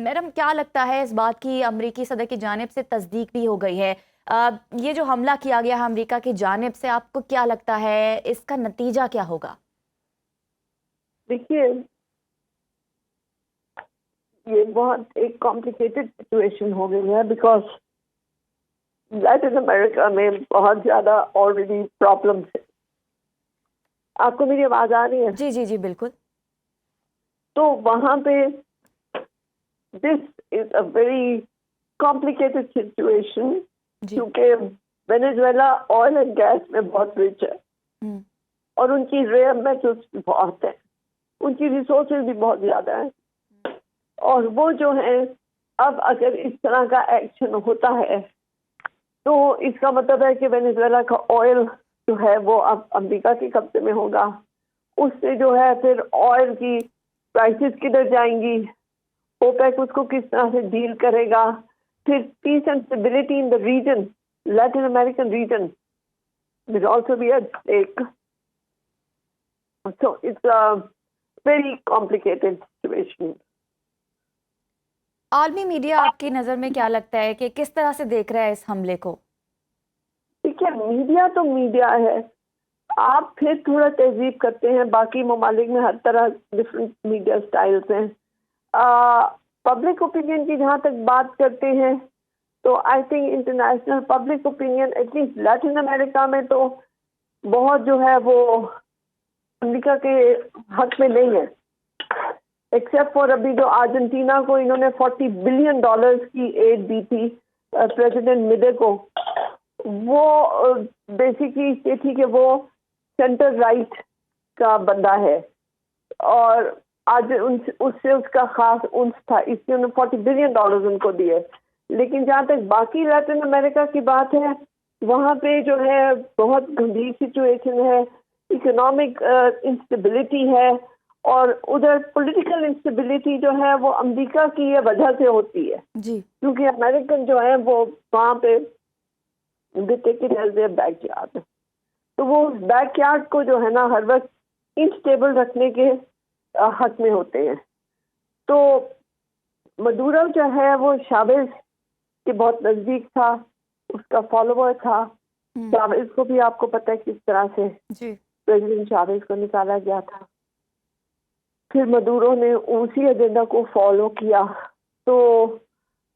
Madam کیا لگتا ہے اس بات کی امریکی صدر کی جانب سے تصدیق بھی ہو گئی ہے، یہ جو حملہ کیا گیا ہے امریکہ کی جانب سے، آپ کو کیا لگتا ہے اس کا نتیجہ کیا ہوگا؟ دیکھیے یہ بہت ایک کمپلیکیٹڈ سچویشن ہو گئی ہے، بیکاز لیٹن امریکہ میں بہت زیادہ آلریڈی پرابلمس ہے. آپ کو میری آواز آ رہی ہے؟ جی جی جی بالکل. تو وہاں پہ دس از اے ویری کمپلیکیٹڈ سچویشن، کیونکہ وینیزویلا آئل اینڈ گیس میں بہت رچ ہے اور ان کی ریئر میٹلس بھی بہت ہے، ان کی ریسورسز بھی بہت زیادہ ہیں، اور وہ جو ہیں اب اگر اس طرح کا ایکشن ہوتا ہے تو اس کا مطلب ہے کہ وینیزویلا کا آئل جو ہے وہ اب امریکہ کے قبضے میں ہوگا. اس سے جو ہے پھر آئل کی پرائسز کدھر جائیں گی، اوپیک اس کو کس طرح سے ڈیل کرے گا، پھر peace and stability in the region, Latin American region will also be at stake. So it's a very complicated situation. عالمی میڈیا آپ کی نظر میں کیا لگتا ہے کہ کس طرح سے دیکھ رہا ہے اس حملے کو؟ دیکھیے میڈیا تو میڈیا ہے، آپ پھر تھوڑا تہذیب کرتے ہیں، باقی ممالک میں ہر طرح ڈفرینٹ میڈیا سٹائلز ہیں. پبلک اوپینین کی جہاں تک بات کرتے ہیں تو I think international public opinion at least Latin America میں تو بہت جو ہے وہ امریکہ کے حق میں نہیں ہے، ایکسیپٹ فار ابھی جو ارجنٹینا کو انہوں نے $40 بلین کی ایڈ دی تھی پریزیڈنٹ میڈے کو. وہ بیسیکلی یہ تھی کہ وہ سینٹر رائٹ کا بندہ ہے اور آج اس سے اس کا خاص انس تھا، اس لیے انہوں نے $40 بلین ان کو دیے. لیکن جہاں تک باقی لیٹن امریکہ کی بات ہے وہاں پہ جو ہے بہت گمبھیر سچویشن ہے، اکنامک انسٹیبلٹی ہے، اور ادھر پولیٹیکل انسٹیبلٹی جو ہے وہ امریکہ کی یہ وجہ سے ہوتی ہے جی کیونکہ امریکن جو ہیں وہ وہاں پہ بیک یارڈ، تو وہ بیک یارڈ کو جو ہے نا ہر وقت انسٹیبل رکھنے کے حق میں ہوتے ہیں. تو مدورو جو ہے وہ شاویز کے بہت نزدیک تھا، اس کا فالوور تھا. شاویز کو بھی آپ کو پتہ ہے کس طرح سے پریزیڈنٹ شاویز کو نکالا گیا تھا. پھر مدورو نے اسی ایجنڈا کو فالو کیا تو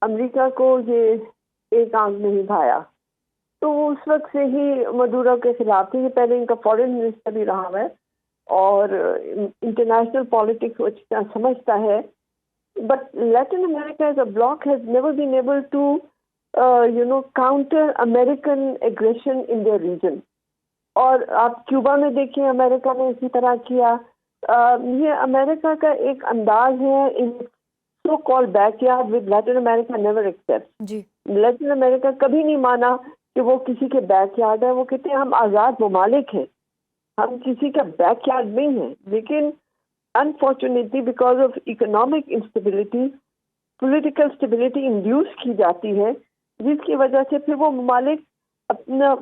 امریکہ کو یہ ایک آنکھ نہیں بھایا. تو اس وقت سے ہی مدورو کے خلاف تھی. یہ پہلے ان کا فارن منسٹر بھی رہا ہے اور انٹرنیشنل پالیٹکس وہ اچھی طرح سمجھتا ہے. But Latin America as a bloc has never been able to counter American aggression in their region. اور آپ کیوبا میں دیکھیں امریکہ نے اسی طرح کیا. یہ امریکہ کا ایک انداز ہے in so call backyard with Latin America never accept. Latin America کبھی نہیں مانا کہ وہ کسی کے بیک یارڈ ہے. وہ کہتے ہیں ہم آزاد ممالک ہیں، ہم کسی کا بیک یارڈ نہیں ہیں. لیکن unfortunately because of economic instability political stability induce کی جاتی ہے، جس کی وجہ سے پھر وہ ممالک اپنا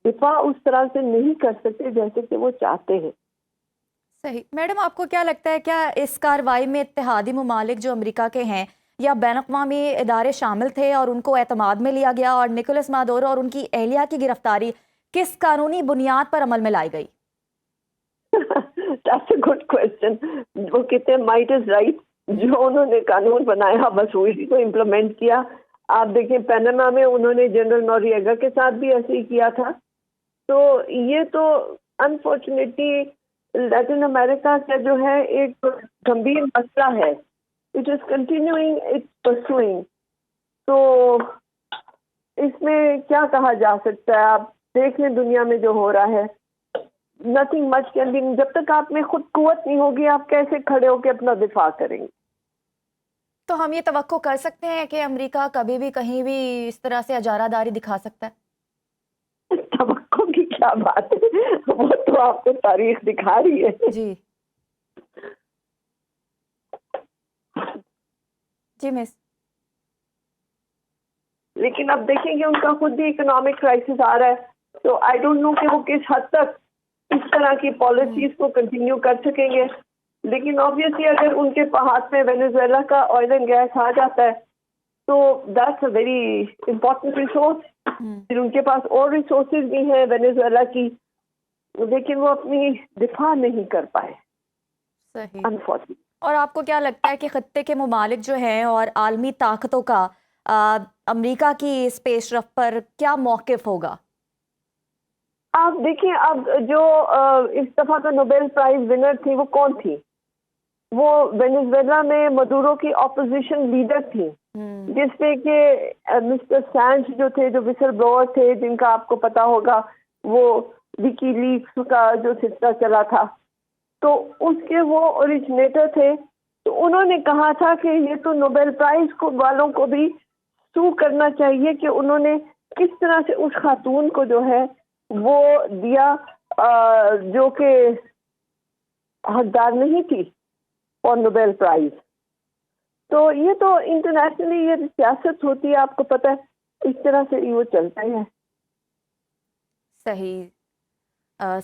دفاع اس طرح سے نہیں کر سکتے جیسے کہ وہ چاہتے ہیں. صحیح. میڈم آپ کو کیا لگتا ہے کیا اس کارروائی میں اتحادی ممالک جو امریکہ کے ہیں یا بین الاقوامی ادارے شامل تھے اور ان کو اعتماد میں لیا گیا، اور نکولس مادورو اور ان کی اہلیہ کی گرفتاری کس قانونی بنیاد پر عمل میں لائی گئی؟ That's a good question. وہ کہتے ہیں might is right. جو انہوں نے قانون بنایا بس وہ اسی کو امپلیمنٹ کیا. آپ دیکھیں پیناما میں انہوں نے جنرل نوریگا کے ساتھ بھی ایسے ہی کیا تھا. تو یہ تو انفارچونیٹلی لیٹن امریکہ کا جو ہے ایک گمبھیر مسئلہ ہے. It is continuing, it's pursuing. تو اس میں کیا کہا جا سکتا ہے؟ آپ دیکھ لیں دنیا میں جو ہو رہا ہے. Nothing much can be. جب تک آپ میں خود قوت نہیں ہوگی آپ کیسے کھڑے ہو کے اپنا دفاع کریں گے؟ تو ہم یہ توقع کر سکتے ہیں کہ امریکہ کبھی بھی کہیں بھی اس طرح سے اجارہ داری دکھا سکتا ہے؟ توقع کی کیا بات ہے، وہ تو آپ کو تاریخ دکھا رہی ہے. جی مس. لیکن اب دیکھیں گے ان کا خود بھی اکنامک کرائسس آ رہا ہے، تو آئی ڈونٹ نو کہ وہ کس حد تک اس طرح کی پالیسیز کو کنٹینیو کر سکیں گے. لیکن آبویسلی اگر ان کے ہاتھ میں وینیزویلا کا آئل اینڈ گیس آ جاتا ہے تو that's a very important resource. پھر ان کے پاس اور ریسورسز بھی ہیں وینیزویلا کی، لیکن وہ اپنی دفاع نہیں کر پائے صحیح. انفارچونیٹلی. اور آپ کو کیا لگتا ہے کہ خطے کے ممالک جو ہیں اور عالمی طاقتوں کا امریکہ کی اس پیش رفت پر کیا موقف ہوگا؟ آپ دیکھیں اب جو اس دفعہ کا نوبیل پرائز ونر تھی وہ کون تھی؟ وہ وینیزویلا میں مدورو کی اپوزیشن لیڈر تھی، جس میں کہ مسٹر سینچ جو تھے، جو وسل بلوور تھے، جن کا آپ کو پتا ہوگا وہ وکی لیکس کا جو سلسلہ چلا تھا، تو اس کے وہ اوریجنیٹر تھے. تو انہوں نے کہا تھا کہ یہ تو نوبیل پرائز کو والوں کو بھی سو کرنا چاہیے کہ انہوں نے کس طرح سے اس خاتون کو جو ہے وہ دیا جو کہ حقدار نہیں تھی اور نوبیل پرائز. تو یہ تو انٹرنیشنلی یہ سیاست ہوتی ہے، آپ کو پتہ ہے، اس طرح سے وہ چلتا ہے. صحیح.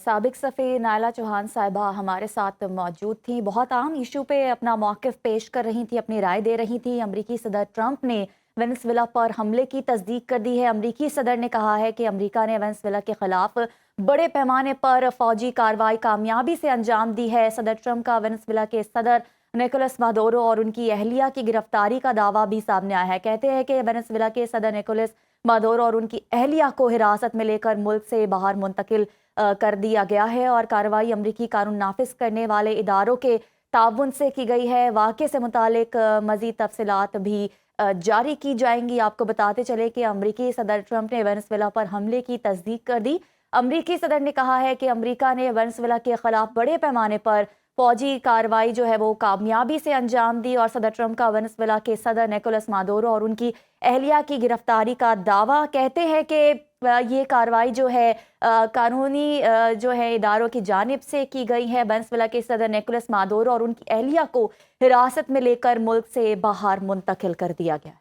سابق صفی نائلہ چوہان صاحبہ ہمارے ساتھ موجود تھیں، بہت اہم ایشو پہ اپنا موقف پیش کر رہی تھیں، اپنی رائے دے رہی تھیں. امریکی صدر ٹرمپ نے وینزویلا پر حملے کی تصدیق کر دی ہے. امریکی صدر نے کہا ہے کہ امریکہ نے وینزویلا کے خلاف بڑے پیمانے پر فوجی کارروائی کامیابی سے انجام دی ہے. صدر ٹرمپ کا وینزویلا کے صدر نیکولس مادورو اور ان کی اہلیہ کی گرفتاری کا دعویٰ بھی سامنے آیا ہے. کہتے ہیں کہ وینزویلا کے صدر نیکولس مادورو اور ان کی اہلیہ کو حراست میں لے کر ملک سے باہر منتقل کر دیا گیا ہے اور کارروائی امریکی قانون نافذ کرنے والے اداروں کے تعاون سے کی گئی ہے. واقعے سے متعلق مزید تفصیلات بھی جاری کی جائیں گی. آپ کو بتاتے چلے کہ امریکی صدر ٹرمپ نے وینزویلا پر حملے کی تصدیق کر دی. امریکی صدر نے کہا ہے کہ امریکہ نے وینزویلا کے خلاف بڑے پیمانے پر فوجی کارروائی جو ہے وہ کامیابی سے انجام دی اور صدر ٹرمپ کا وینزویلا کے صدر نیکولس مادورو اور ان کی اہلیہ کی گرفتاری کا دعویٰ. کہتے ہیں کہ یہ کارروائی جو ہے قانونی جو ہے اداروں کی جانب سے کی گئی ہے. وینزویلا کے صدر نیکولس مادورو اور ان کی اہلیہ کو حراست میں لے کر ملک سے باہر منتقل کر دیا گیا ہے.